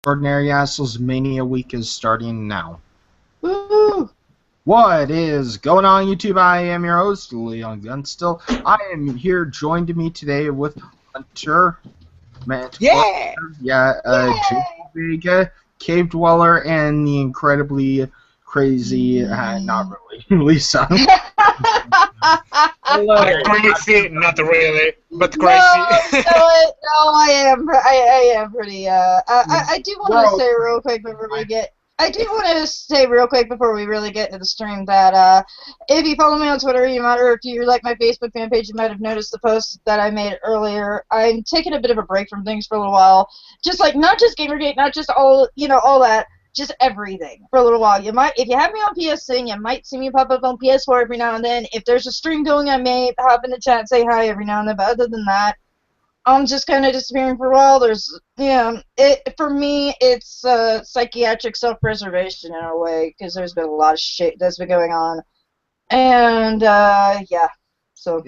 Ordinary Assholes Mania Week is starting now. Woo! What is going on, YouTube? I am your host, Leon Gunstill. I am here, joined to me today with Hunter, Matt, Yeah! Jake Vega, Cave Dweller, and the incredibly crazy, not really, Lisa. Hello. Crazy, not really, but crazy. No, I am pretty. I do want to say real quick before we get. I do want to say real quick before we really get into the stream that if you follow me on Twitter, you might, or if you like my Facebook fan page, you might have noticed the post that I made earlier. I'm taking a bit of a break from things for a little while, just like not just Gamergate, not just all that. Just everything for a little while. You might, if you have me on PSN, you might see me pop up on PS4 every now and then. If there's a stream going, I may hop in the chat and say hi every now and then. But other than that, I'm just kind of disappearing for a while. For me, it's psychiatric self-preservation in a way because there's been a lot of shit that's been going on, and yeah. So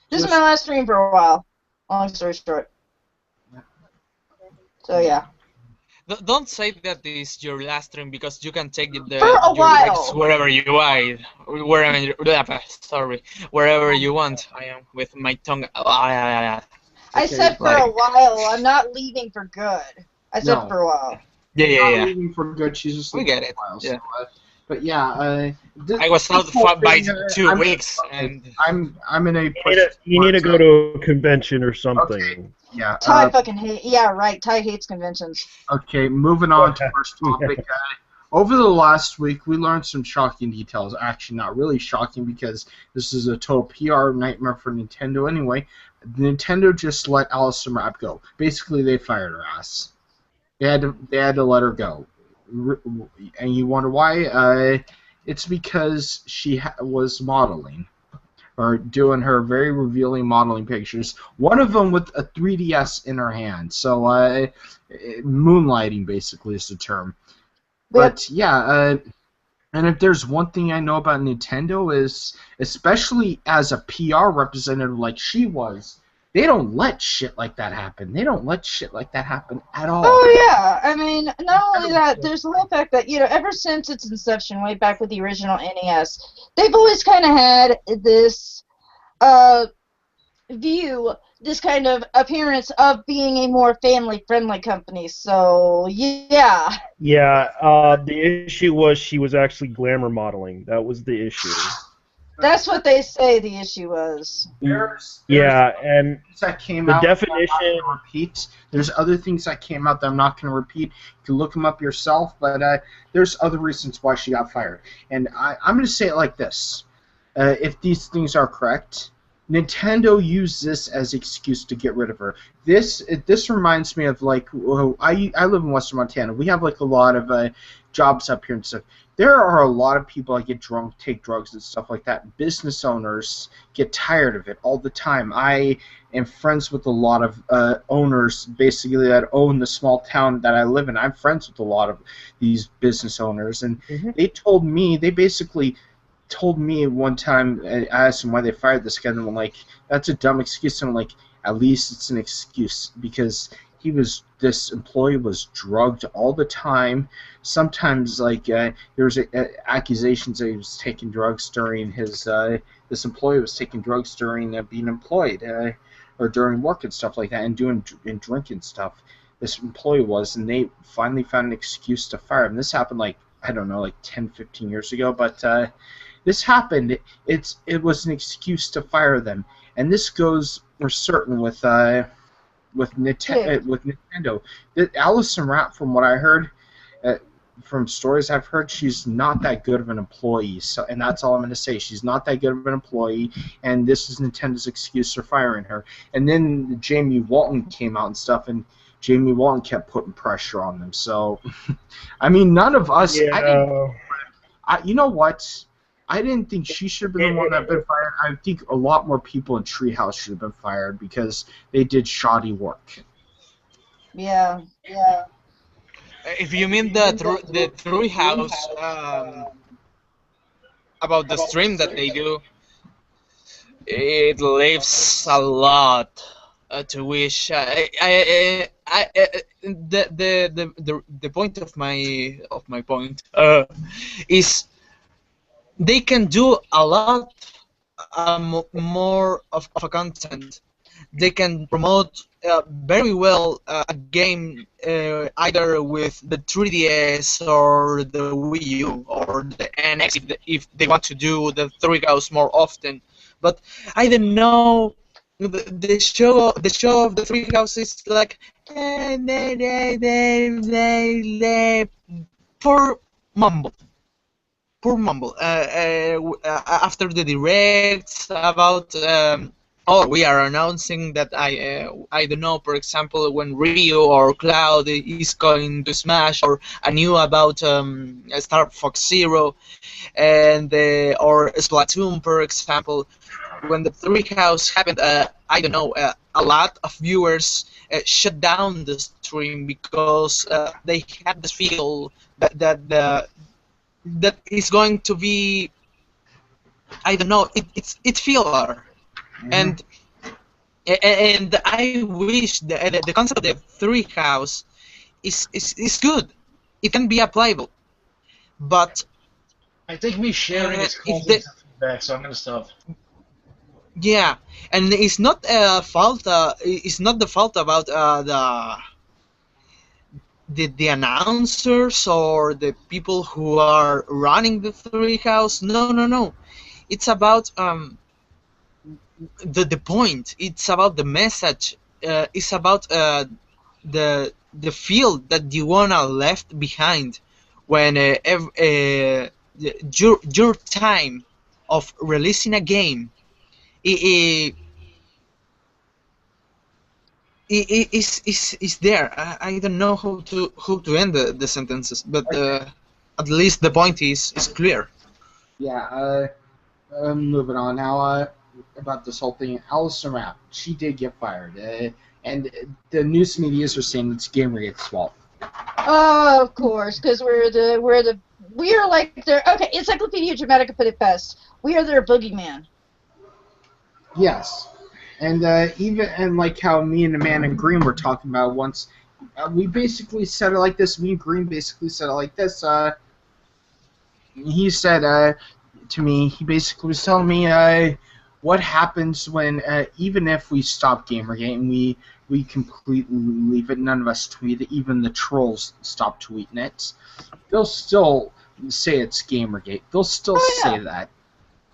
this is my last stream for a while. Long story short. So yeah. Don't say that this is your last stream because you can take it for a while. Wherever you want. Wherever you want. I am with my tongue. I said for a while. I'm not leaving for good. I said for a while. Yeah. Not leaving for good. She's just we get it. While, yeah. So, but yeah, I was out by 2 weeks, and I'm in a. You need to go to a convention or something. Okay. Yeah. Ty fucking hate. Yeah, right. Ty hates conventions. Okay, moving on to first topic. Over the last week, we learned some shocking details. Actually, not really shocking because this is a total PR nightmare for Nintendo anyway. Nintendo just let Alison Rapp go. Basically, they fired her ass. They had to let her go. And you wonder why? It's because she was modeling. Or doing her very revealing modeling pictures. One of them with a 3DS in her hand. So, moonlighting basically is the term. But yeah, and if there's one thing I know about Nintendo is, especially as a PR representative like she was, they don't let shit like that happen. They don't let shit like that happen at all. Oh yeah, I mean, not only that, there's the whole fact that, ever since its inception, way back with the original NES, they've always kind of had this view, this kind of appearance of being a more family-friendly company. So yeah. Yeah, the issue was she was actually glamour modeling. That was the issue. That's what they say the issue was. Yeah, and that came the out definition. Repeat. There's other things that came out that I'm not going to repeat. You can look them up yourself, but there's other reasons why she got fired. And I'm going to say it like this. If these things are correct, Nintendo used this as an excuse to get rid of her. This reminds me of, like, I live in Western Montana. We have, like, a lot of jobs up here and stuff. There are a lot of people that get drunk, take drugs and stuff like that. Business owners get tired of it all the time. I am friends with a lot of owners, basically, that own the small town that I live in. I'm friends with a lot of these business owners, and they basically told me one time, I asked them why they fired this guy, and I'm like, that's a dumb excuse. And I'm like, at least it's an excuse, because this employee was drugged all the time. Sometimes, like, there was accusations that he was taking drugs during his, this employee was taking drugs during being employed, or during work and stuff like that, and drinking stuff. This employee was, and they finally found an excuse to fire him. This happened, like, I don't know, like 10, 15 years ago, but this happened. It was an excuse to fire them, and this goes for certain with Nintendo. Alison Rapp, from what I heard, from stories I've heard, she's not that good of an employee. So, and that's all I'm going to say. She's not that good of an employee, and this is Nintendo's excuse for firing her. And then Jamie Walton came out and stuff, and Jamie Walton kept putting pressure on them. So, I mean, none of us. Yeah. You know what? I didn't think she should have been the one that had been fired. I think a lot more people in Treehouse should have been fired because they did shoddy work. Yeah. If you mean the Treehouse, about the stream that they do, it leaves a lot to wish. the point of my point is they can do a lot more of a content. They can promote very well a game either with the 3DS or the Wii U or the NX if they want to do the 3 hours more often. But I don't know. The show of the 3 house is like poor mumble poor mumble. After the directs about oh, we are announcing that I don't know, for example, when Rio or Cloud is going to Smash, or I knew about Star Fox Zero and or Splatoon, for example. When the three house happened, I don't know, a lot of viewers shut down the stream because they had this feel that is going to be, I don't know, it's filler. Mhm. And I wish the concept of the three house is good. It can be applicable, but I think me sharing is if causing the some feedback, so I'm gonna stop. yeah, and it's not a fault. It's not the fault about the announcers or the people who are running the three house. No, no, no. It's about the point. It's about the message. It's about the field that you wanna left behind when your time of releasing a game i- is there. I don't know how to end the sentences, but at least the point is clear. Yeah, moving on now. About this whole thing, Allison Rapp, she did get fired, and the news medias are saying it's Gamergate's fault. Oh, of course, because we are like their okay. Encyclopedia Dramatica put it best. We are their boogeyman. Yes, and even like how me and the man in green were talking about once, we basically said it like this. Me and Green basically said it like this. He said to me, he basically was telling me what happens when even if we stop Gamergate and we completely leave it, none of us tweet it, even the trolls stop tweeting it, they'll still say it's Gamergate. They'll still Oh say yeah. that.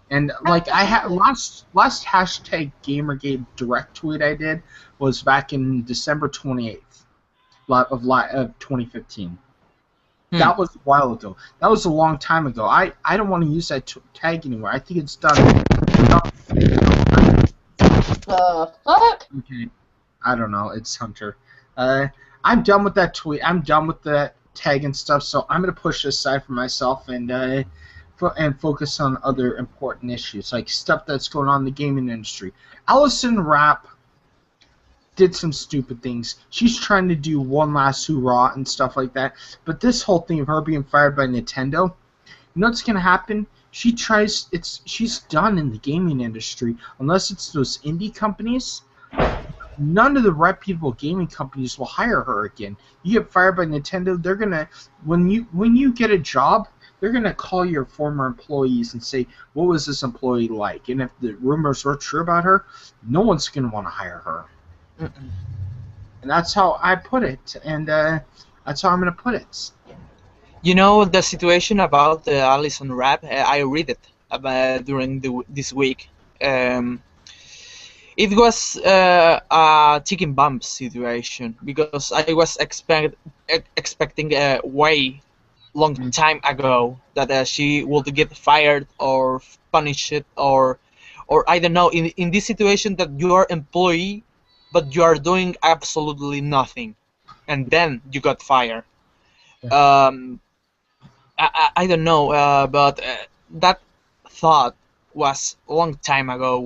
And like I had Absolutely. last hashtag Gamergate direct tweet I did was back in December 28th of 2015. Hmm. That was a while ago. That was a long time ago. I don't want to use that tag anymore. I think it's done. The fuck? Okay. I don't know. It's Hunter. Uh, I'm done with that tweet. I'm done with that tag and stuff. So I'm gonna push this aside for myself and focus on other important issues like stuff that's going on in the gaming industry. Allison Rapp did some stupid things. She's trying to do one last hurrah and stuff like that. But this whole thing of her being fired by Nintendo, you know what's gonna happen? She's done in the gaming industry unless it's those indie companies. None of the reputable gaming companies will hire her again. You get fired by Nintendo, they're gonna when you get a job, they're gonna call your former employees and say, "What was this employee like?" And if the rumors are true about her, no one's gonna want to hire her. Mm-mm. And that's how I put it, and that's how I'm gonna put it. You know the situation about Alison Rapp. I read it during this week. Um, It was a chicken bump situation because I was expecting a way long time ago that she would get fired or punished or I don't know, in this situation that you are employee but you are doing absolutely nothing and then you got fired. Um, I don't know, but that thought was a long time ago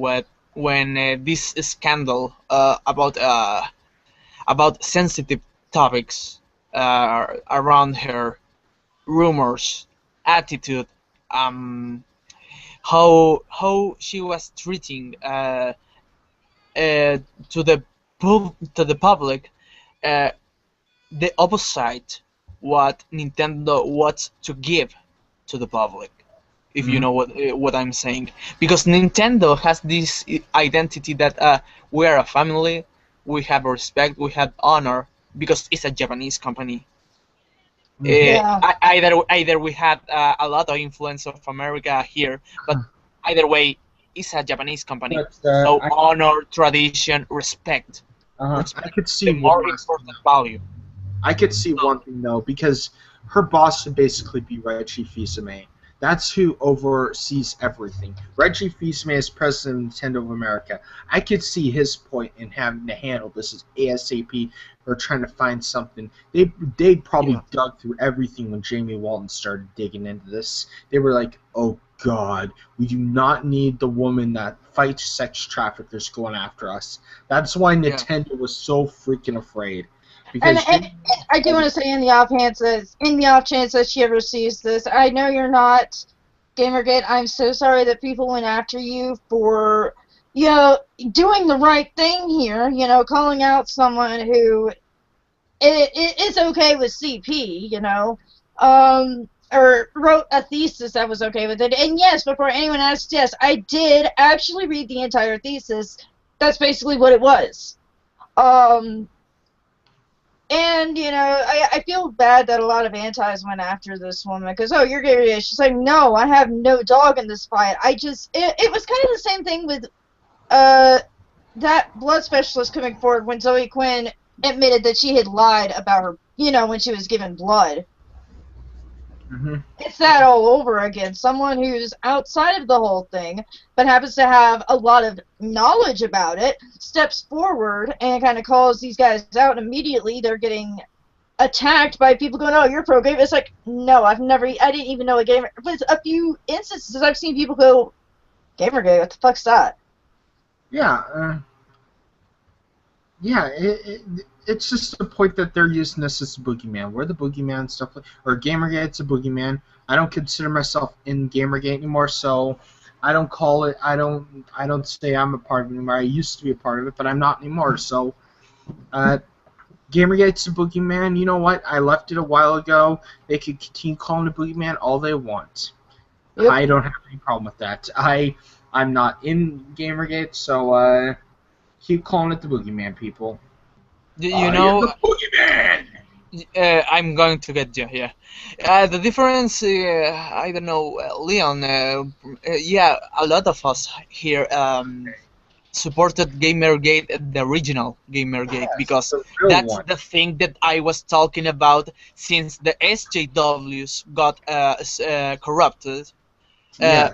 when this scandal about sensitive topics around her, rumors, attitude, um, how she was treating to the to the public uh, the opposite what Nintendo wants to give to the public. If you Mhm. know what I'm saying, because Nintendo has this identity that we are a family, we have respect, we have honor because it's a Japanese company. Mhm. Yeah. Either we had a lot of influence of America here, but either way, it's a Japanese company. But So honor, tradition, respect, I respect, could see the one more last thing. important value. I could see So one thing though, because her boss would basically be Reggie Fils-Aimé. That's who oversees everything. Reggie Fils-Aimé is president of Nintendo of America. I could see his point in having to handle this as ASAP or trying to find something. They probably yeah, dug through everything when Jamie Walton started digging into this. They were like, "Oh God, we do not need the woman that fights sex traffickers going after us." That's why yeah. Nintendo was so freaking afraid. And, Because and I do want to say, in the off chance that she ever sees this, I know you're not Gamergate. I'm so sorry that people went after you for, doing the right thing here. Calling out someone who is okay with CP. Or wrote a thesis that was okay with it. And yes, before anyone asked, yes, I did actually read the entire thesis. That's basically what it was. Um, and, I feel bad that a lot of antis went after this woman because, oh, you're gay. She's like, no, I have no dog in this fight. It was kind of the same thing with that blood specialist coming forward when Zoe Quinn admitted that she had lied about her, when she was given blood. hmm It's that all over again. Someone who's outside of the whole thing, but happens to have a lot of knowledge about it, steps forward and kind of calls these guys out. And immediately, they're getting attacked by people going, "Oh, you're pro gamer." It's like, no, I didn't even know a gamer. With a few instances, I've seen people go, "Gamergate, what the fuck's that?" Yeah, yeah. It's just the point that they're using this as a boogeyman. We're the boogeyman and stuff like, or Gamergate's a boogeyman. I don't consider myself in Gamergate anymore, so I don't call it. I don't say I'm a part of it anymore. I used to be a part of it, but I'm not anymore. So, uh, Gamergate's a boogeyman. You know what? I left it a while ago. They could continue calling it a boogeyman all they want. Yep. I don't have any problem with that. I'm not in Gamergate, so keep calling it the boogeyman, people. You I am know, the boogeyman. I'm going to get you here. The difference, I don't know, Leon. Yeah, a lot of us here supported Gamergate, the original Gamergate, Yes, because the real that's one. the thing that I was talking about since the SJWs got corrupted. Uh, Yeah,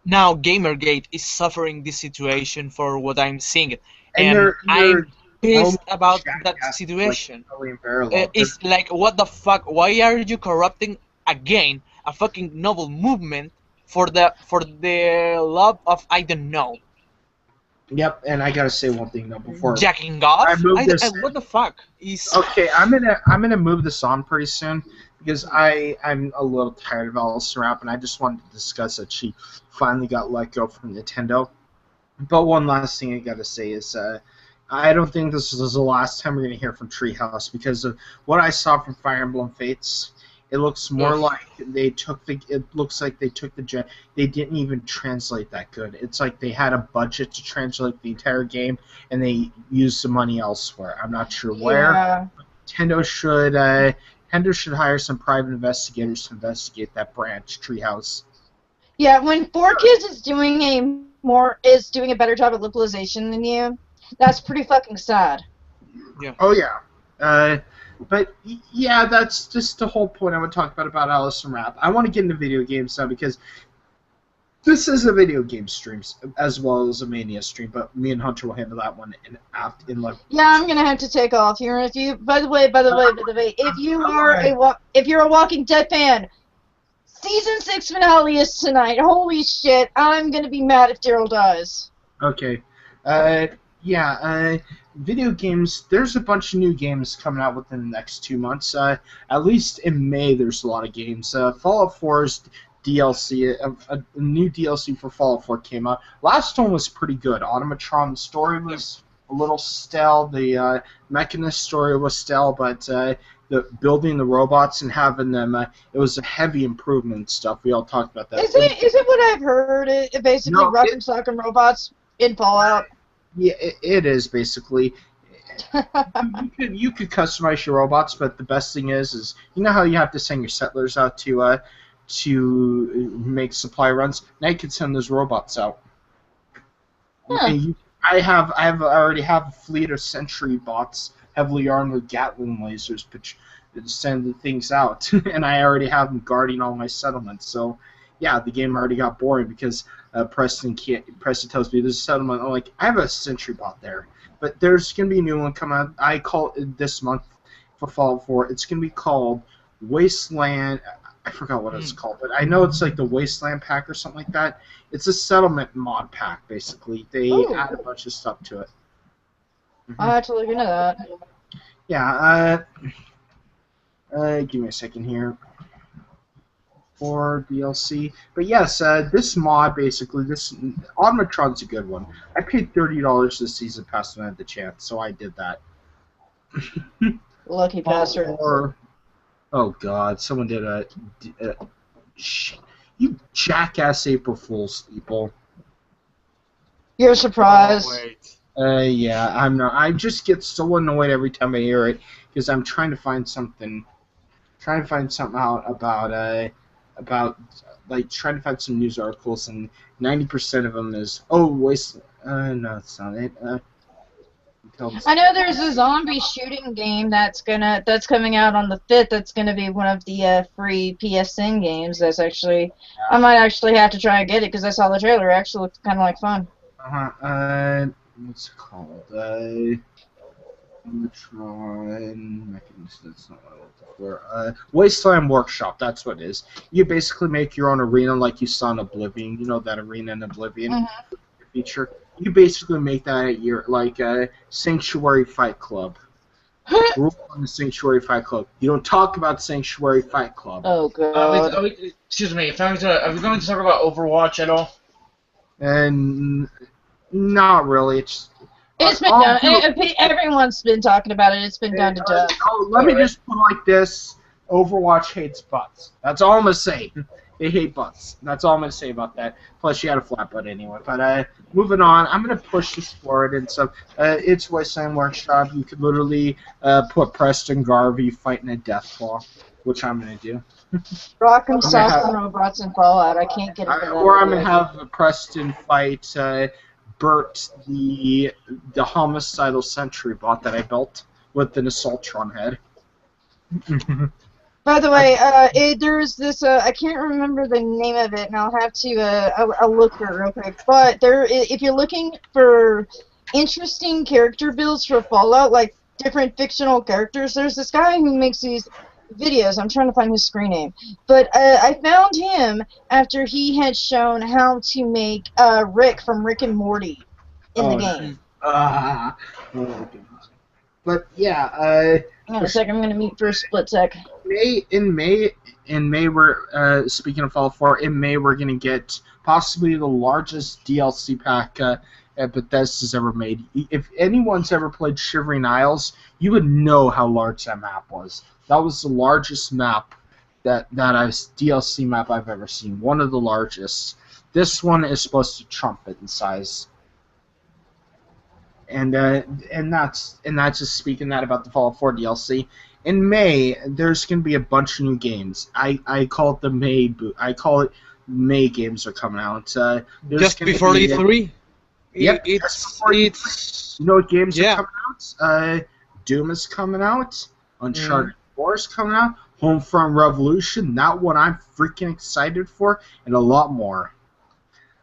Now Gamergate is suffering this situation for what I'm seeing, and and they're I'm pissed almost about that jackasses like situation. Kelly and Barlow. It's like, what the fuck? Why are you corrupting again a fucking noble movement for the love of, I don't know, Yep, and I gotta say one thing though before jacking I off? move this. What the fuck is? Okay, I'm gonna move this on pretty soon because I'm a little tired of Alice Rap and I just wanted to discuss that she finally got let go from Nintendo. But one last thing I gotta say is I don't think this is the last time we're gonna hear from Treehouse because of what I saw from Fire Emblem Fates. It looks more Ugh. like they took the. It looks like they took the gen. They didn't even translate that good. It's like they had a budget to translate the entire game, and they used the money elsewhere. I'm not sure where. Yeah. Nintendo should hire some private investigators to investigate that branch, Treehouse. Yeah, when 4Kids is doing a better job at localization than you, that's pretty fucking sad. Yeah. Oh yeah, but yeah, that's just the whole point I want to talk about Allison Rap. I want to get into video games now because this is a video game stream as well as a Mania stream, but me and Hunter will handle that one in like. Yeah, I'm gonna have to take off here. If you, by the way, if you're a Walking Dead fan, season 6 finale is tonight. Holy shit, I'm gonna be mad if Daryl dies. Okay. Yeah, video games, there's a bunch of new games coming out within the next 2 months. At least in May, there's a lot of games. Fallout 4's DLC, a new DLC for Fallout 4 came out. Last one was pretty good. Automatron, the story was a little stale. The Mechanist story was stale, but the building the robots and having them, it was a heavy improvement and stuff. We all talked about that. Is it what I've heard? It basically No, rock and sock and robots in Fallout. Yeah, it is basically. You could customize your robots, but the best thing is you know how you have to send your settlers out to make supply runs. Now you can send those robots out. Huh. And I already have a fleet of sentry bots heavily armed with Gatling lasers, which send the things out, and I already have them guarding all my settlements. So, yeah, the game already got boring because Preston tells me there's a settlement. I'm like, I have a sentry bot there, but there's gonna be a new one coming out. I call it this month for Fallout 4. It's gonna be called Wasteland. I forgot what it's called, but I know it's like the Wasteland pack or something like that. It's a settlement mod pack, basically. They add a bunch of stuff to it. I'll have to look into that. Yeah, give me a second here. For DLC. But yes, this mod, basically, this Automatron's a good one. I paid $30 this season pass when I had the chance, so I did that. Lucky bastard. Oh god, someone did a you jackass April Fool's people. You're surprised. Oh, wait. Yeah, I'm not. I just get so annoyed every time I hear it because I'm trying to find something out about like trying to find some news articles, and 90% of them is no, it's not it. I know there's a zombie shooting game that's coming out on the 5th. That's gonna be one of the free PSN games. That's actually I might actually have to try and get it because I saw the trailer. It actually looked kind of like fun. What's it called? Metron. That's not what I looked for. Wasteland Workshop. That's what it is. You basically make your own arena like you saw in Oblivion. You know that arena in Oblivion feature. You basically make that at your Sanctuary Fight Club. Rule on the Sanctuary Fight Club. You don't talk about Sanctuary Fight Club. Oh god. Excuse me. Are we going to talk about Overwatch at all? And not really. It's been done. Everyone's been talking about it. It's been done to death. Let me just put it like this: Overwatch hates butts. That's all I'm gonna say. They hate butts. That's all I'm gonna say about that. Plus, she had a flat butt anyway. But moving on, I'm gonna push this forward. And so, it's Wasteland Workshop. You could literally put Preston Garvey fighting a Deathclaw, which I'm gonna do. Rock and sock and robots and Fallout. I can't get into that. Or I'm gonna have Preston fight Bert, the homicidal sentry bot that I built with an Assaultron head. By the way, there's this, I can't remember the name of it, and I'll have to, I'll look for it real quick, but if you're looking for interesting character builds for Fallout, like different fictional characters, there's this guy who makes these videos. I'm trying to find his screen name. But I found him after he had shown how to make Rick from Rick and Morty in the game. But yeah, hang on a second, I'm gonna mute for a split sec. In May, we're speaking of Fallout 4. In May, we're gonna get possibly the largest DLC pack Bethesda's ever made. If anyone's ever played Shivering Isles, you would know how large that map was. That was the largest map DLC map I've ever seen. One of the largest. This one is supposed to trump it in size. And that's just speaking that about the Fallout 4 DLC. In May, there's going to be a bunch of new games. I call it the May boot. I call it May games are coming out. Just before E3. Yep. It's you know what games are coming out? Doom is coming out. Uncharted 4 is coming out. Homefront Revolution. That one I'm freaking excited for, and a lot more.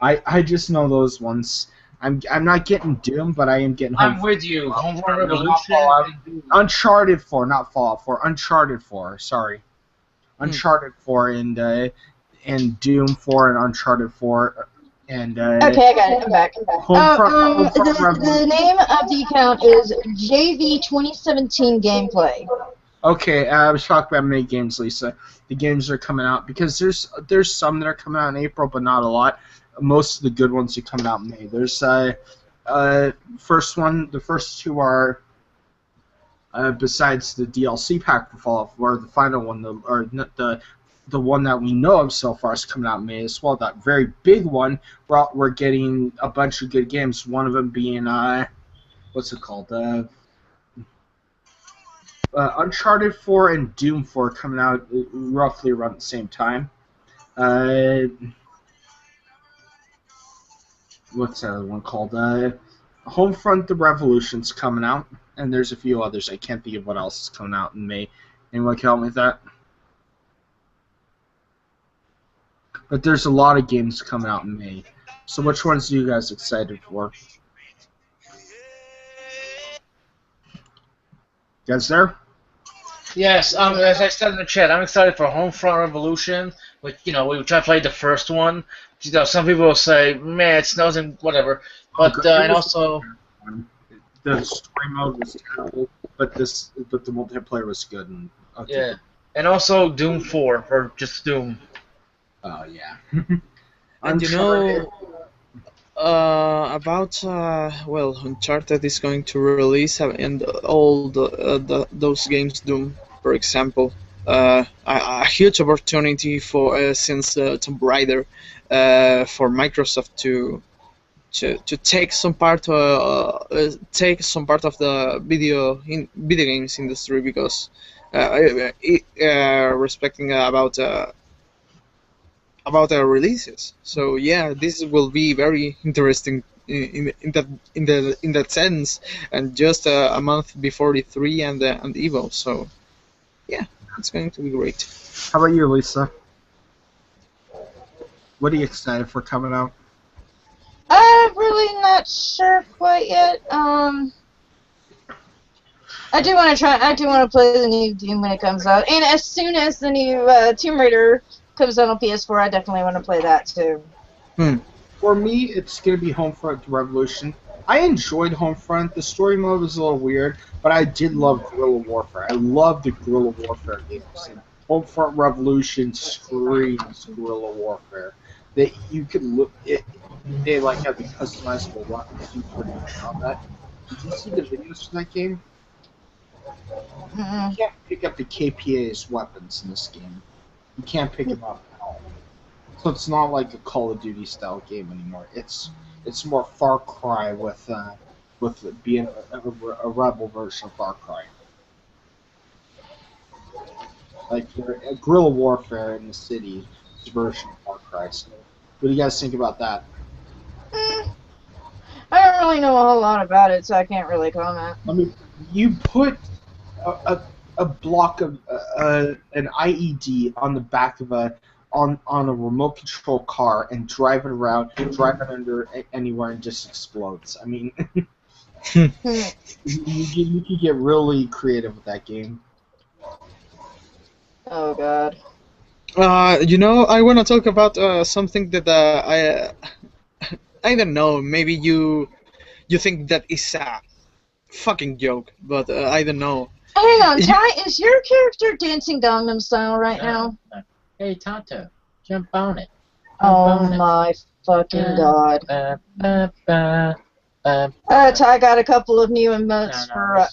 I just know those ones. I'm not getting Doom, but I am getting. I'm with you. Homefront Revolution. Uncharted 4, not Fallout 4. Uncharted 4. Sorry. Uncharted 4 and Doom 4 and Uncharted 4 and. Okay, I got it. I'm back. The name of the account is JV 2017 Gameplay. Okay, I was talking about May games, Lisa. The games are coming out because there's some that are coming out in April, but not a lot. Most of the good ones are coming out in May. There's The first two are besides the DLC pack for Fallout 4, the final one, the one that we know of so far is coming out in May as well. That very big one, we're getting a bunch of good games. One of them being what's it called? Uncharted 4 and Doom 4 coming out roughly around the same time. What's that other one called? Homefront: The Revolution's coming out, and there's a few others. I can't think of what else is coming out in May. Anyone can help me with that? But there's a lot of games coming out in May. So which ones are you guys excited for? You guys there? Yes, as I said in the chat, I'm excited for Homefront Revolution. Which, we try to play the first one. Some people will say, "Man, it snows and whatever," but and also the story mode was terrible, but the multiplayer was good. And yeah, and also Doom 4 or just Doom. Oh yeah. And about well, Uncharted is going to release, and all those games, Doom, for example, a huge opportunity for since Tomb Raider, for Microsoft to take some part of the video games industry, because respecting about the releases. So yeah, this will be very interesting in that sense, and just a month before E3 and Evo. So yeah, it's going to be great. How about you, Lisa? What are you excited for coming out? I'm really not sure quite yet. I do want to try. I do want to play the new Doom when it comes out, and as soon as the new Tomb Raider comes out on PS4, I definitely want to play that too. For me, it's going to be Homefront: The Revolution. I enjoyed Homefront. The story mode was a little weird, but I did love guerrilla warfare. I love the guerrilla warfare games. And Homefront Revolution screams guerrilla warfare. That you could look it. They have the customizable weapons for combat. Did you see the videos for that game? You can't pick up the KPA's weapons in this game. You can't pick them up at all. So it's not like a Call of Duty style game anymore. It's more Far Cry with being a rebel version of Far Cry. Like a guerrilla warfare in the city version of Far Cry. So what do you guys think about that? I don't really know a whole lot about it, so I can't really comment. I mean, you put a block of an IED on the back of on a remote control car and drive it around, drive it under anywhere, and just explodes. I mean, you could get really creative with that game. Oh God. I want to talk about something that I don't know. Maybe you think that is a fucking joke, but I don't know. Hang on, Ty, is your character dancing Gangnam Style right now? Hey, Tonto, jump on it. Oh my fucking God. Ty got a couple of new emotes for.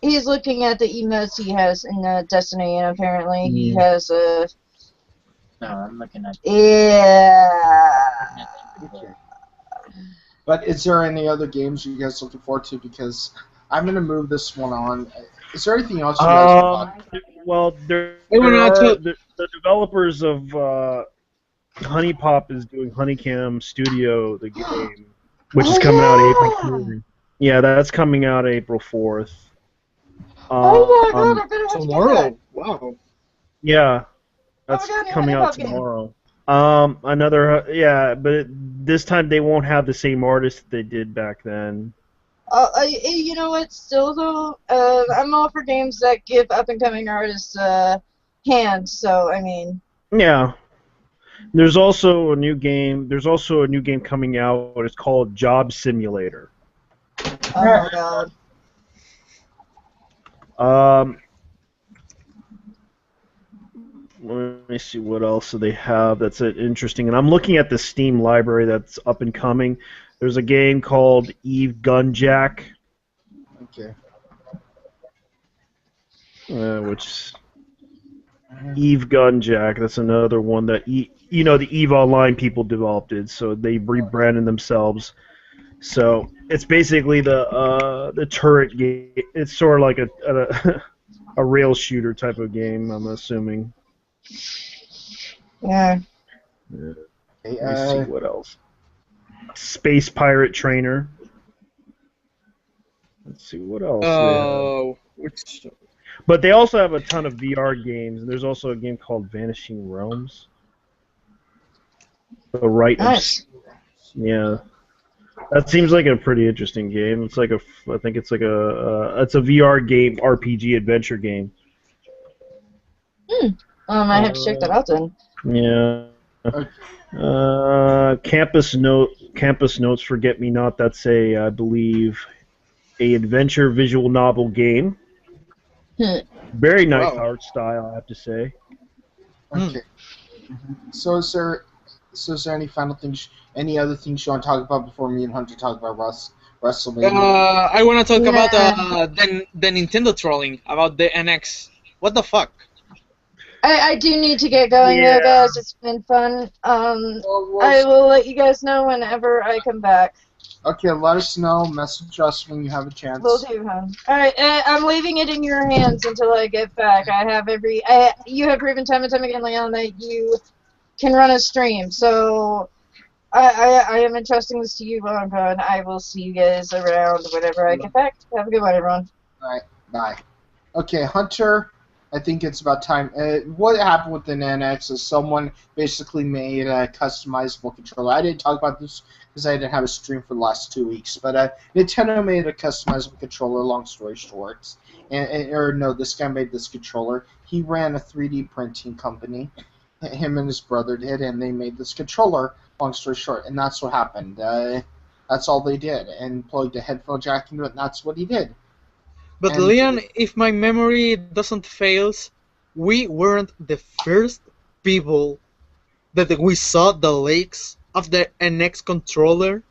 He's looking at the emotes he has in Destiny, and apparently he has a. No, I'm looking at. Yeah. Okay. But is there any other games you guys looking forward to? Because I'm gonna move this one on. Is there anything else you guys want to talk about? Well, the developers of Honey Pop is doing Honeycomb Studio, the game, which is coming out April 4th. Yeah, that's coming out April 4th. Oh my God! I better watch Tomorrow. that. Wow. Yeah, that's coming out tomorrow. But this time they won't have the same artist they did back then. You know what? Still though, I'm all for games that give up and coming artists hands. So I mean. Yeah. There's also a new game. There's also a new game coming out. It's called Job Simulator. Oh my God. Let me see what else do they have that's interesting. And I'm looking at the Steam library that's up and coming. There's a game called Eve Gunjack, Okay. which Eve Gunjack. That's another one that the Eve Online people developed it, so they rebranded themselves. So it's basically the turret game. It's sort of like a rail shooter type of game, I'm assuming. Yeah. Let me see what else. Space Pirate Trainer. Let's see what else. Oh, But they also have a ton of VR games. There's also a game called Vanishing Realms. The Right Nice. Yeah. That seems like a pretty interesting game. It's like I think it's like it's a VR game, RPG adventure game. I might have to check that out then. Yeah. Campus Notes Forget Me Not. That's I believe, a adventure visual novel game. Very nice art style, I have to say. Okay. So is there any final things, any other things you want to talk about before me and Hunter talk about WrestleMania? I want to talk about the Nintendo trolling about the NX. What the fuck? I do need to get going though, guys. It's been fun. I will let you guys know whenever I come back. Okay, let us know. Message us when you have a chance. Will do, hon. Alright, I'm leaving it in your hands until I get back. You have proven time and time again, Leon, that you can run a stream. So I am entrusting this to you, Bonko, and I will see you guys around whenever I get back. Have a good one, everyone. Alright, bye. Okay, Hunter, I think it's about time. What happened with the NX is someone basically made a customizable controller. I didn't talk about this because I didn't have a stream for the last 2 weeks, but Nintendo made a customizable controller, long story short. This guy made this controller. He ran a 3D printing company. Him and his brother did, and they made this controller, long story short, and that's what happened. That's all they did, and plugged a headphone jack into it, and that's what he did. But Leon, if my memory doesn't fail, we weren't the first people that we saw the leaks of the NX controller.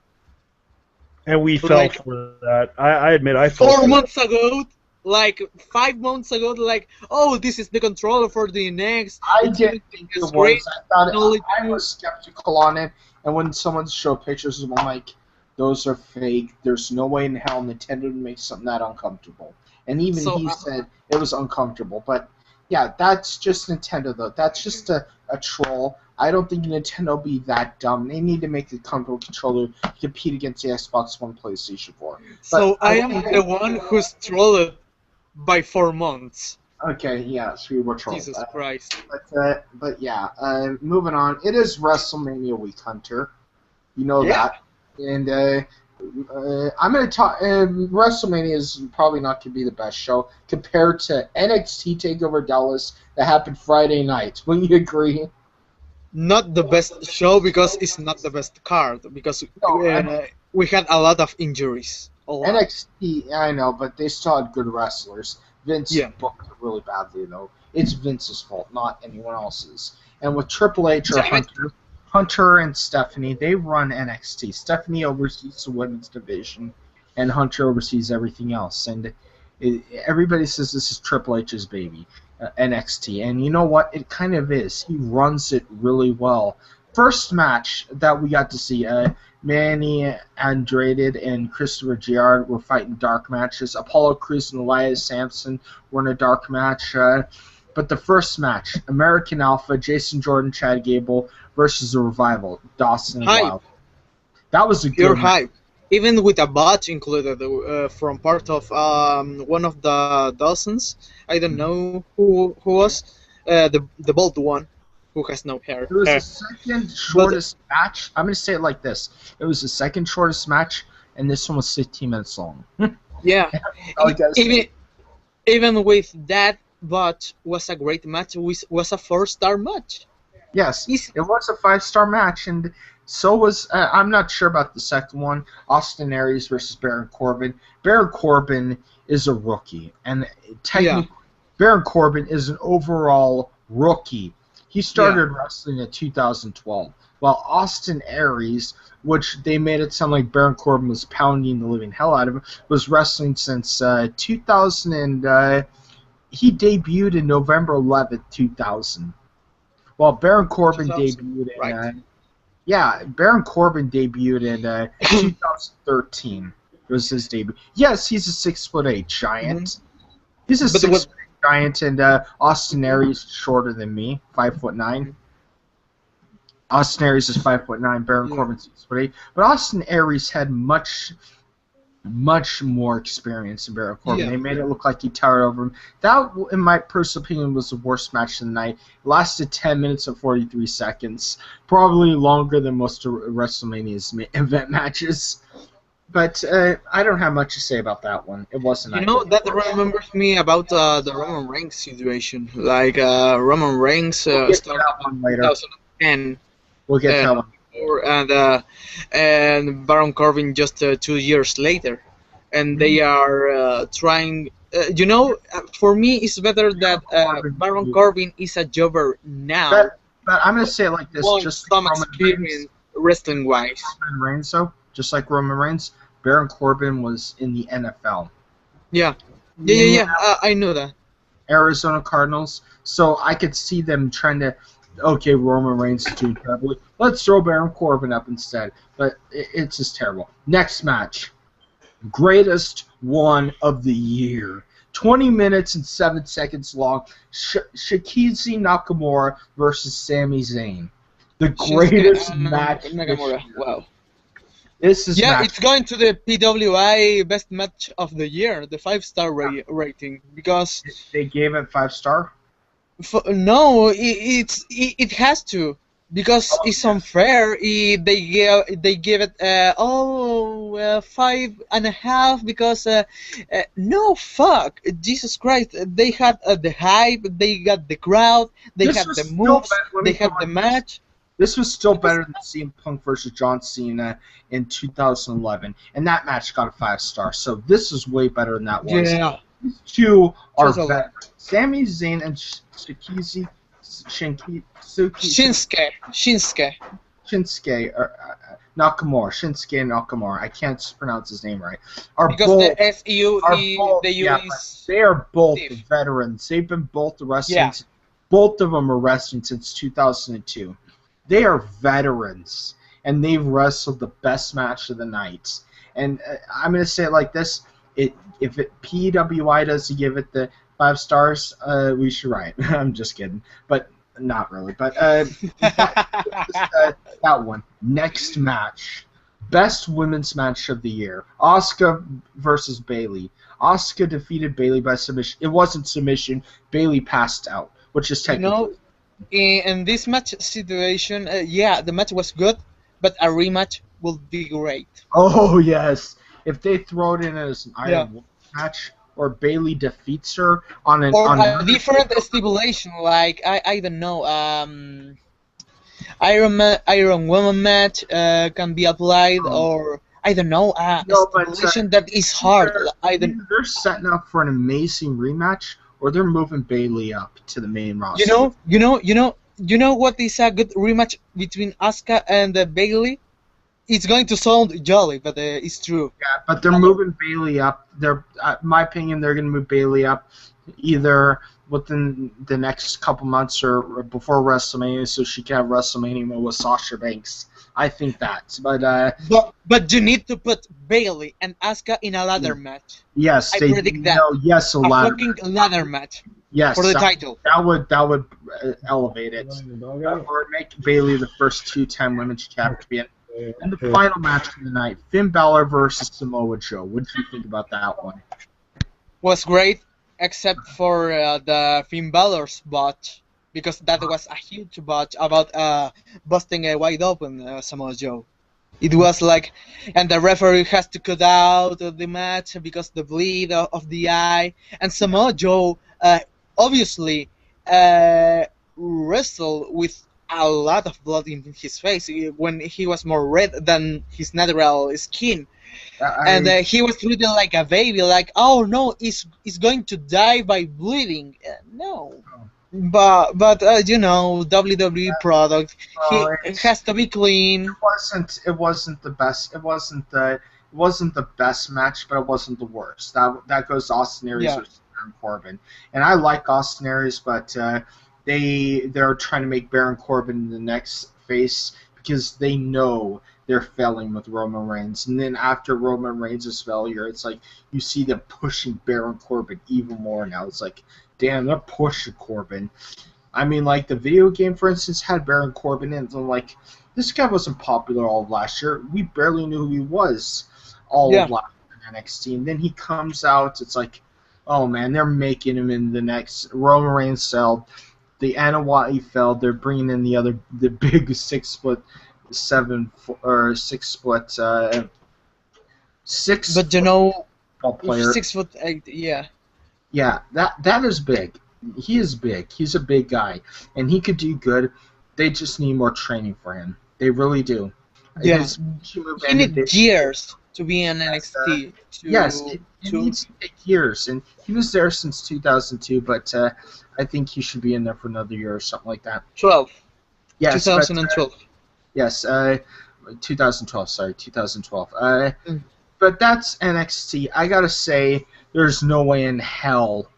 And we fell for that. I admit I fell 4 months ago, like 5 months ago, like, oh, this is the controller for the NX. I didn't think it was. I was skeptical on it, and when someone showed pictures of them, I'm like, those are fake. There's no way in hell Nintendo would make something that uncomfortable. And even he said it was uncomfortable. But yeah, that's just Nintendo, though. That's just a troll. I don't think Nintendo will be that dumb. They need to make a comfortable controller to compete against the Xbox One, PlayStation 4. So I am the one who's trolled by 4 months. Okay, yes, we were trolled. Jesus Christ. But yeah, moving on. It is WrestleMania week, Hunter. You know that. And I'm going to talk. WrestleMania is probably not going to be the best show compared to NXT TakeOver Dallas that happened Friday night. Wouldn't you agree? Not the best show because it's not the best card because we had a lot of injuries. NXT, I know, but they still had good wrestlers. Vince booked it really badly, though. It's Vince's fault, not anyone else's. And with Triple H or Hunter and Stephanie, they run NXT. Stephanie oversees the women's division, and Hunter oversees everything else. And everybody says this is Triple H's baby, NXT. And you know what? It kind of is. He runs it really well. First match that we got to see, Mania Andrade and Christopher Giard were fighting dark matches. Apollo Crews and Elias Sampson were in a dark match. But the first match, American Alpha, Jason Jordan, Chad Gable versus the Revival, Dawson and Wild. That was a good match. Hype. Even with a bot included from part of one of the Dawsons. I don't know who was. The bald one who has no hair. It was the second shortest match. I'm going to say it like this. It was the second shortest match, and this one was 15 minutes long. Yeah. Even with that, but was a great match. Was a 4-star match. Yes, it was a 5-star match, and so was. I'm not sure about the second one. Austin Aries versus Baron Corbin. Baron Corbin is a rookie, and technically, Baron Corbin is an overall rookie. He started wrestling in 2012, while Austin Aries, which they made it sound like Baron Corbin was pounding the living hell out of him, was wrestling since 2000 and he debuted in November 11th, 2000. While Baron Corbin 2000, debuted in right. Baron Corbin debuted in 2013. It was his debut. Yes, he's a 6'8" giant. Mhm. He's a But 6'8" giant, and Austin Aries is shorter than me, 5'9". Austin Aries is 5'9". Baron Corbin's 6'8". But Austin Aries had much more experience than Baron Corbin. Yeah. They made it look like he towered over him. That, in my personal opinion, was the worst match of the night. It lasted 10 minutes and 43 seconds. Probably longer than most of WrestleMania's event matches. But I don't have much to say about that one. It wasn't. You know, that remembers me about the Roman Reigns situation. Like Roman Reigns We'll get to started that one later. 2010. We'll get to that one. And Baron Corbin just 2 years later, and they are trying. For me, it's better that Baron Corbin is a jobber now. But I'm gonna say it like this: Won just some like Roman experience Reigns, wrestling-wise. Roman Reigns, though, just like Roman Reigns, Baron Corbin was in the NFL. Yeah. I know that. Arizona Cardinals. So I could see them trying to. Okay, Roman Reigns is doing terribly. Let's throw Baron Corbin up instead. But it's just terrible. Next match. Greatest one of the year. 20 minutes and 7 seconds long. Shikizi Nakamura versus Sami Zayn. The greatest match. Nakamura. Wow. This is it's going to the PWI Best Match of the Year, the 5-star rating, because they gave it 5-star. No, it has to, because it's unfair. They give it 5.5 because no, fuck, Jesus Christ, they had the hype, they got the crowd, they had the moves, they had the match. This was still better than CM Punk versus John Cena in 2011, and that match got a 5-star. So this is way better than that was. Yeah. These two are better. Sami Zayn and Shinsuke Nakamura. Shinsuke Nakamura. I can't pronounce his name right. The SEU, the U is. They are both veterans. They've been both wrestling. Yeah. Both of them are wrestling since 2002. They are veterans, and they've wrestled the best match of the night. And I'm going to say it like this. If PWI doesn't give it the 5 stars, we should write. I'm just kidding, but not really. But that one. Next match, best women's match of the year: Asuka versus Bayley. Asuka defeated Bayley by submission. It wasn't submission. Bayley passed out, which is technically. In this match situation, the match was good, but a rematch would be great. Oh yes, if they throw it in as an Iron Woman match, or Bayley defeats her on a different stipulation, like I don't know, Iron Woman match can be applied, or I don't know, stipulation that is hard. They're setting up for an amazing rematch, or they're moving Bayley up to the main roster. You know what is a good rematch between Asuka and Bayley? It's going to sound jolly, but it's true. Yeah, but they're moving Bayley up. In my opinion, they're going to move Bayley up either within the next couple months or before WrestleMania, so she can have WrestleMania with Sasha Banks. I think that. But you need to put Bayley and Asuka in a ladder match. Yes, I predict that. Yes, a fucking ladder match. Yes, for the title. That would elevate it. Or make Bayley the first 2-time women's champion. And the final match of the night: Finn Balor versus Samoa Joe. What did you think about that one? Was great, except for the Finn Balor spot, because that was a huge botch about busting a wide open Samoa Joe. It was like, and the referee has to cut out the match because the bleed of the eye, and Samoa Joe obviously wrestled with a lot of blood in his face when he was more red than his natural skin. And he was treated like a baby, like, oh no, he's going to die by bleeding. No. but you know, WWE product, Well, it has to be clean. it wasn't the best. It wasn't the best match, but it wasn't the worst. That goes to Austin Aries Yeah. versus Baron Corbin, and I like Austin Aries, but they're trying to make Baron Corbin the next face because they know they're failing with Roman Reigns, and then after Roman Reigns' failure, it's like you see them pushing Baron Corbin even more now. It's like, damn, they're pushing Corbin. I mean, like, the video game, for instance, had Baron Corbin in it, and, like, this guy wasn't popular all of last year. We barely knew who he was all Yeah. of last year in NXT. And then he comes out, it's like, oh, man, they're making him in the next Roman Reigns failed. The Anawati failed. They're bringing in the big 6'7" or 6', 6 But you know, player. 6'8", yeah. Yeah, that is big. He is big. He's a big guy, and he could do good. They just need more training for him. They really do. Yeah. His move He ended needs years to be in NXT. Yes, it needs to take years, and he was there since 2002. But I think he should be in there for another year or something like that. 12. Yes, 2012. Yes, 2012. Sorry, 2012. Mm. But that's NXT. I gotta say, there's no way in hell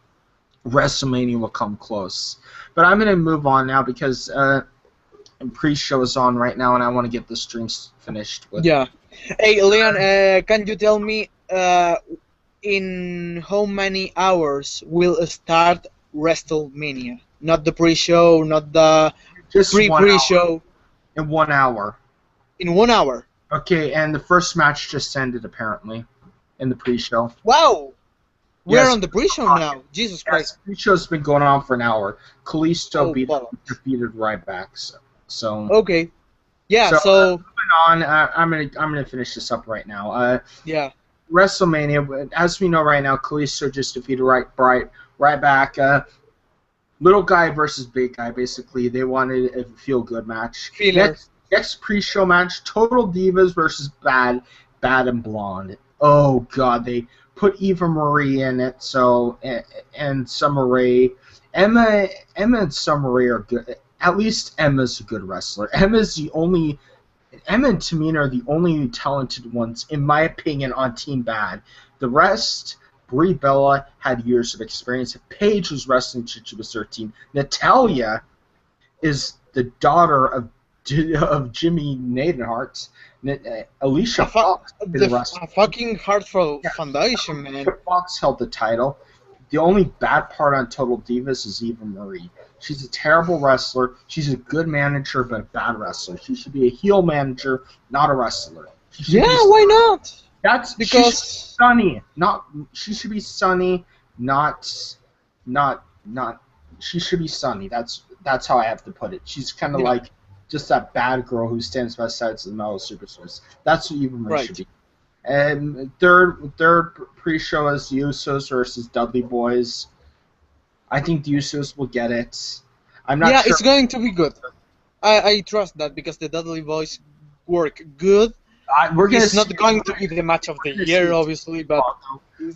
WrestleMania will come close. But I'm gonna move on now because pre-show is on right now, and I want to get the streams finished with. Yeah. Hey, Leon, can you tell me in how many hours will start WrestleMania? Not the pre-show, not the Just 1 hour. pre-show. In 1 hour. In 1 hour. Okay, and the first match just ended apparently in the pre-show. Wow. We're Yes. on the pre-show now. Jesus Christ. Yes, pre-show's been going on for an hour. Kalisto Oh, defeated Ryback. So Okay. Yeah. So, So, moving on, I'm gonna finish this up right now. yeah. WrestleMania, as we know right now, Kalisto just defeated Ryback. Little guy versus big guy, basically. They wanted a feel-good match. Filler. Next pre-show match, Total Divas versus Bad and Blonde. Oh God, they put Eva Marie in it. So and Summer Rae, Emma and Summer Rae are good. At least Emma's a good wrestler. Emma and Tamina are the only talented ones, in my opinion, on Team Bad. The rest, Brie Bella had years of experience. Paige was wrestling since she was 13. Natalya is the daughter of Jimmy Neidhart. Alicia Fox did The wrestle. fucking Heartful Yeah. Foundation, man. Alicia Fox held the title. The only bad part on Total Divas is Eva Marie. She's a terrible wrestler. She's a good manager, but a bad wrestler. She should be a heel manager, not a wrestler. She should Yeah, be why not? That's Because- she should be Sunny, not. She should be Sunny. That's how I have to put it. She's kind of Yeah. like just that bad girl who stands by the sides of the metal superstars. That's what Eva Marie Right. should be. And third pre-show is the Usos versus Dudley Boys. I think the Usos will get it. I'm not Yeah, sure. it's going to be good. I trust that because the Dudley Boys work good. We're gonna It's not see- going to be the match of the we're gonna year, see- obviously, but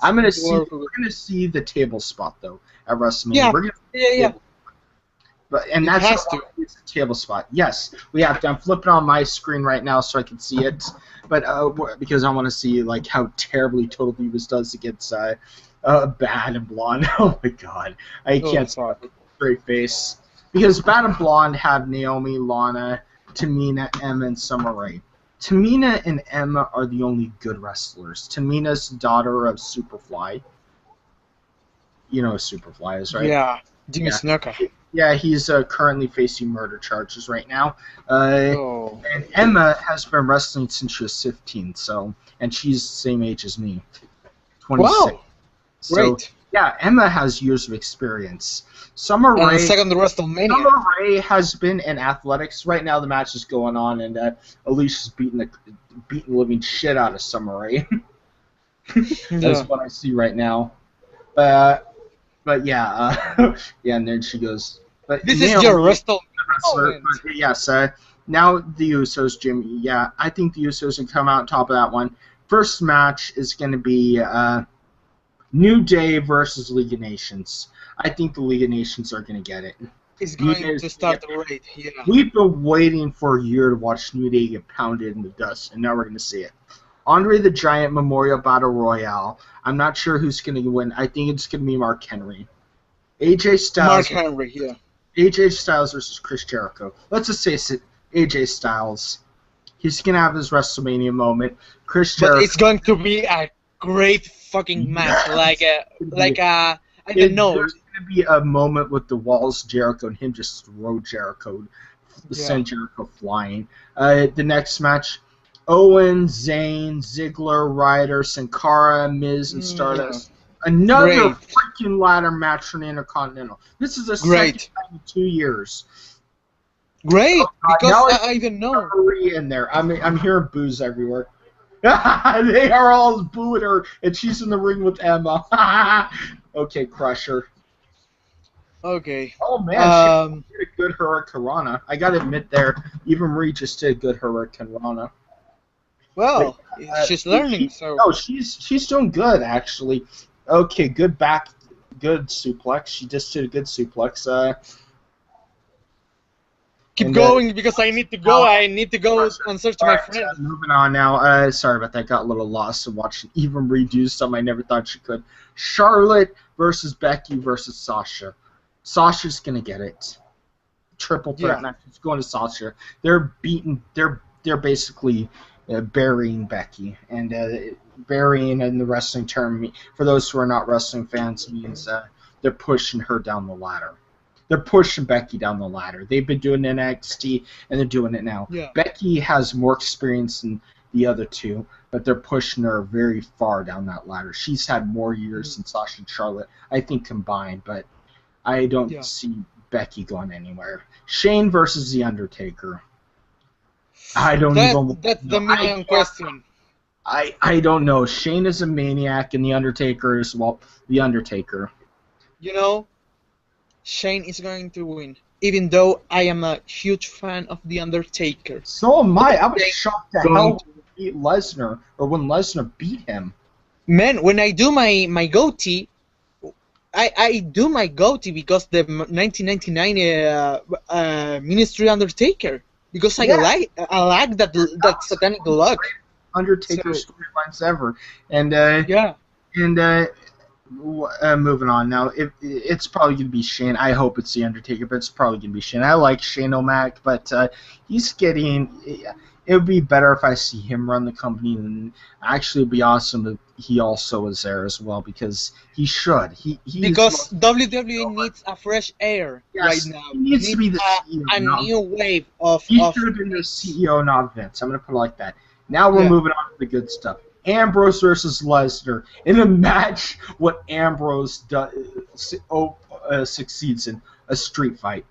I'm gonna it's see. work We're good. gonna see the table spot though at WrestleMania. Yeah. We're gonna Yeah. And It that's has how to. it's a table spot. Yes, we have to. I'm flipping on my screen right now so I can see it, but because I want to see like how terribly Total Divas does against Bad and Blonde. Oh my God, I Oh, can't fuck. see a straight face because Bad and Blonde have Naomi, Lana, Tamina, Emma, and Summer Rae. Tamina and Emma are the only good wrestlers. Tamina's daughter of Superfly. You know who Superfly is, right? Yeah, Jimmy Yeah. Snuka. Yeah, he's currently facing murder charges right now. Oh. And Emma has been wrestling since she was 15, and she's the same age as me, 26. Wow, So, great. yeah, Emma has years of experience. Summer And Rae, second WrestleMania. Summer Rae has been in athletics. Right now, the match is going on, and Alicia's beating the living shit out of Summer Rae. That's Yeah. what I see right now. But yeah, yeah, and then she goes. But This is Naomi, your WrestleMania. wrestler, moment. but yes, now the Usos, Jimmy. Yeah, I think the Usos can come out on top of that one. First match is going to be New Day versus League of Nations. I think the League of Nations are going to get it. It's going to start right here. We've been waiting for a year to watch New Day get pounded in the dust, and now we're going to see it. Andre the Giant Memorial Battle Royale. I'm not sure who's going to win. I think it's going to be Mark Henry. AJ Styles. Mark Henry, yeah. AJ Styles versus Chris Jericho. Let's just face it, AJ Styles. He's going to have his WrestleMania moment. Chris Jericho. But it's going to be a great fucking match. I don't know. There's going to be a moment with the walls, Jericho, and him just throw Jericho, send Jericho flying. The next match, Owen, Zayn, Ziggler, Ryder, Sin Cara, Miz, and Stardust. Another freaking ladder match for the Intercontinental. This is the second time in 2 years. Great, because I don't know. In there, I'm hearing boos everywhere. They are all booing her, and she's in the ring with Emma. Okay, Crusher. Okay. Oh man, she did a good Hurricanrana. I gotta admit, even Marie just did a good Hurricanrana. Well, she's learning, so. Oh, she's doing good actually. Okay, good suplex. She just did a good suplex. Keep going because I need to go. I need to go and search my friend. Moving on now. Sorry about that. Got a little lost in watching Eva Marie do something I never thought she could. Charlotte versus Becky versus Sasha. Sasha's gonna get it. Triple threat match. It's going to Sasha. They're beating. They're basically burying Becky, and burying in the wrestling term, for those who are not wrestling fans, means they're pushing her down the ladder. They're pushing Becky down the ladder. They've been doing it in NXT, and they're doing it now. Yeah. Becky has more experience than the other two, but they're pushing her very far down that ladder. She's had more years than Sasha and Charlotte, I think, combined, but I don't see Becky going anywhere. Shane versus The Undertaker. I don't even... That's the million question. I don't know. Shane is a maniac, and The Undertaker is, well, The Undertaker. You know, Shane is going to win, even though I am a huge fan of The Undertaker. So am I. I was shocked at how he beat Lesnar, or when Lesnar beat him. Man, when I do my goatee, I do my goatee because the 1999 Ministry Undertaker. Because I like that satanic look. Undertaker storylines ever, and moving on now. It's probably gonna be Shane. I hope it's The Undertaker, but it's probably gonna be Shane. I like Shane O'Mac, but he's getting. It would be better if I see him run the company, and actually, it'd be awesome if he also was there as well, because he should. Because WWE needs a fresh air right now. He needs to be the CEO. A new wave of. He should have been the CEO, not Vince. I'm gonna put it like that. Now we're moving on to the good stuff. Ambrose versus Lesnar in a match what Ambrose succeeds in, a street fight.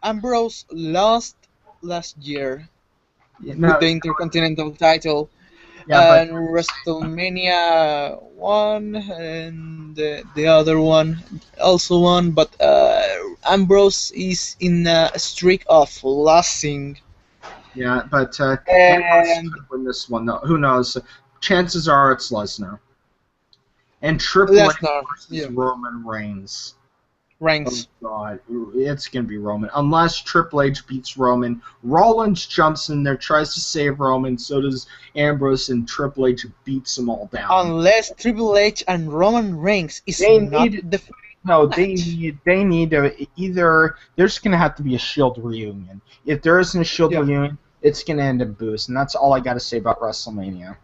Ambrose lost last year with the Intercontinental title, and WrestleMania won, and the other one also won, but Ambrose is in a streak of losing. Yeah, but Ambrose could win this one, though. Who knows? Chances are it's Lesnar. And Triple H versus Roman Reigns. Oh, God. It's going to be Roman. Unless Triple H beats Roman. Rollins jumps in there, tries to save Roman, so does Ambrose, and Triple H beats them all down. Unless Triple H and Roman Reigns is not the... No, they need to either... There's going to have to be a Shield reunion. If there isn't a Shield reunion, it's going to end in boost, and that's all I got to say about WrestleMania.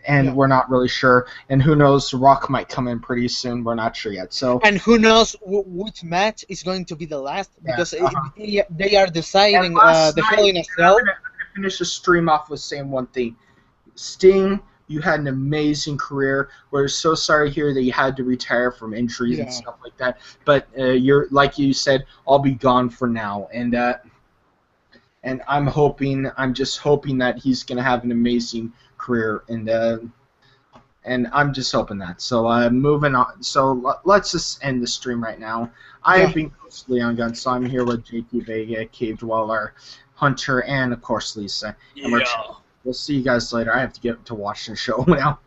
And we're not really sure. And who knows, Rock might come in pretty soon. We're not sure yet. So. And who knows which match is going to be the last, because they are deciding the Hell in a Cell. I'm going to finish the stream off with saying one thing. Sting, you had an amazing career. We're so sorry here that you had to retire from injuries and stuff like that. But you're, like you said, I'll be gone for now. And I'm just hoping that he's going to have an amazing career, and I'm just hoping that. So moving on. So let's just end the stream right now. I have been Leon Gunn, so I'm here with JT Vega, Cave Dweller, Hunter, and of course Lisa. And We'll see you guys later. I have to get to watch the show now.